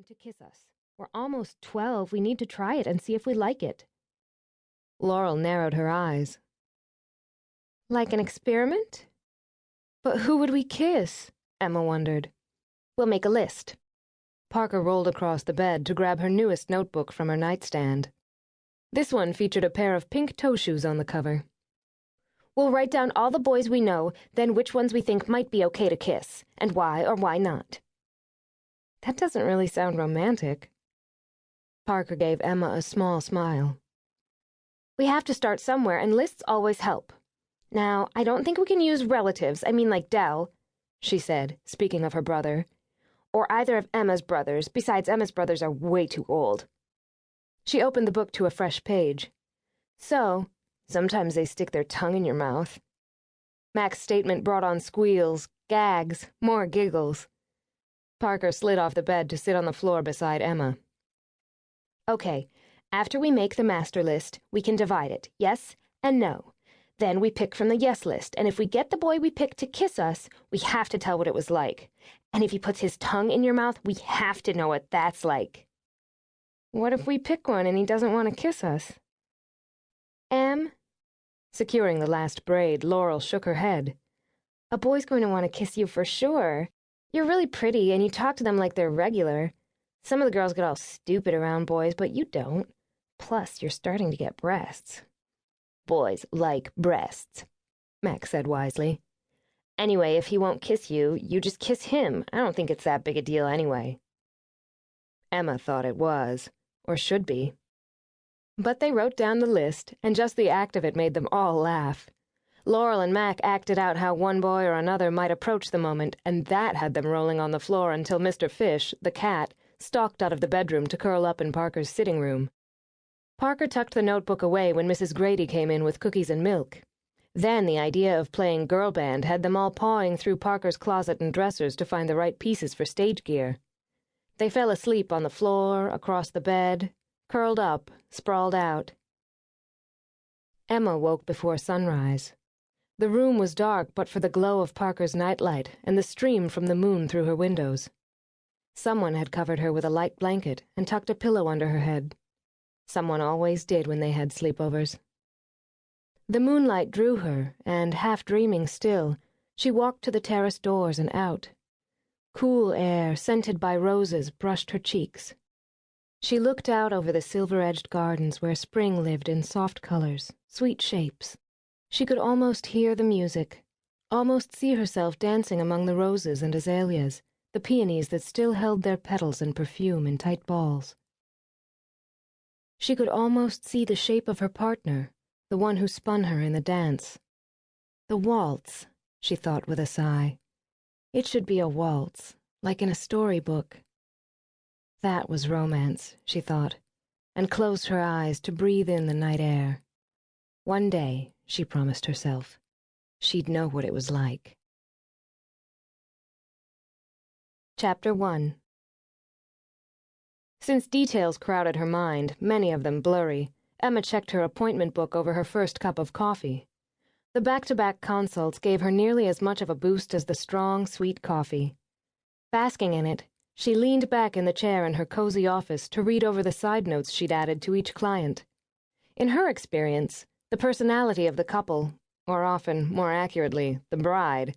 him to kiss us. We're almost 12. We need to try it and see if we like it. Laurel narrowed her eyes. Like an experiment? But who would we kiss? Emma wondered. We'll make a list. Parker rolled across the bed to grab her newest notebook from her nightstand. This one featured a pair of pink toe shoes on the cover. We'll write down all the boys we know, then which ones we think might be okay to kiss, and why or why not. That doesn't really sound romantic. Parker gave Emma a small smile. We have to start somewhere, and lists always help. Now, I don't think we can use relatives, I mean like Dell, she said, speaking of her brother, or either of Emma's brothers, besides Emma's brothers are way too old. She opened the book to a fresh page. So, sometimes they stick their tongue in your mouth. Mac's statement brought on squeals, gags, more giggles. Parker slid off the bed to sit on the floor beside Emma. Okay, after we make the master list, we can divide it, yes and no. Then we pick from the yes list, and if we get the boy we pick to kiss us, we have to tell what it was like. And if he puts his tongue in your mouth, we have to know what that's like. What if we pick one and he doesn't want to kiss us? Em? Securing the last braid, Laurel shook her head. A boy's going to want to kiss you for sure. You're really pretty, and you talk to them like they're regular. Some of the girls get all stupid around boys, but you don't. Plus, you're starting to get breasts. Boys like breasts, Mac said wisely. Anyway, if he won't kiss you, you just kiss him. I don't think it's that big a deal anyway. Emma thought it was, or should be. But they wrote down the list, and just the act of it made them all laugh. Laurel and Mac acted out how one boy or another might approach the moment, and that had them rolling on the floor until Mr. Fish, the cat, stalked out of the bedroom to curl up in Parker's sitting room. Parker tucked the notebook away when Mrs. Grady came in with cookies and milk. Then the idea of playing girl band had them all pawing through Parker's closet and dressers to find the right pieces for stage gear. They fell asleep on the floor, across the bed, curled up, sprawled out. Emma woke before sunrise. The room was dark but for the glow of Parker's nightlight and the stream from the moon through her windows. Someone had covered her with a light blanket and tucked a pillow under her head. Someone always did when they had sleepovers. The moonlight drew her, and, half dreaming still, she walked to the terrace doors and out. Cool air, scented by roses, brushed her cheeks. She looked out over the silver-edged gardens where spring lived in soft colors, sweet shapes. She could almost hear the music, almost see herself dancing among the roses and azaleas, the peonies that still held their petals and perfume in tight balls. She could almost see the shape of her partner, the one who spun her in the dance. The waltz, she thought with a sigh. It should be a waltz, like in a storybook. That was romance, she thought, and closed her eyes to breathe in the night air. One day, she promised herself, she'd know what it was like. Chapter 1. Since details crowded her mind, many of them blurry, Emma checked her appointment book over her first cup of coffee. The back-to-back consults gave her nearly as much of a boost as the strong, sweet coffee. Basking in it, she leaned back in the chair in her cozy office to read over the side notes she'd added to each client. In her experience, the personality of the couple, or often, more accurately, the bride,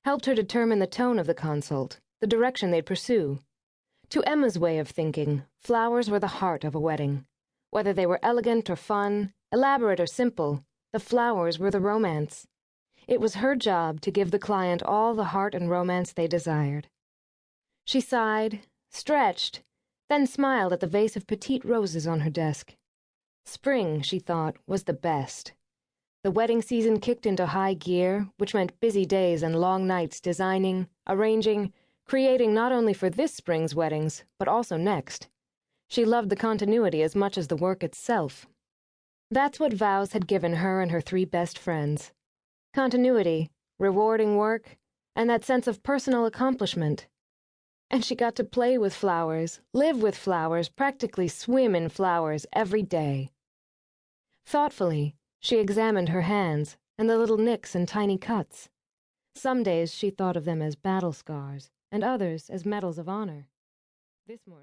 helped her determine the tone of the consult, the direction they'd pursue. To Emma's way of thinking, flowers were the heart of a wedding. Whether they were elegant or fun, elaborate or simple, the flowers were the romance. It was her job to give the client all the heart and romance they desired. She sighed, stretched, then smiled at the vase of petite roses on her desk. Spring, she thought, was the best. The wedding season kicked into high gear, which meant busy days and long nights designing, arranging, creating not only for this spring's weddings, but also next. She loved the continuity as much as the work itself. That's what Vows had given her and her 3 best friends. Continuity, rewarding work, and that sense of personal accomplishment. And she got to play with flowers, live with flowers, practically swim in flowers every day. Thoughtfully, she examined her hands and the little nicks and tiny cuts. Some days she thought of them as battle scars, and others as medals of honor. This morning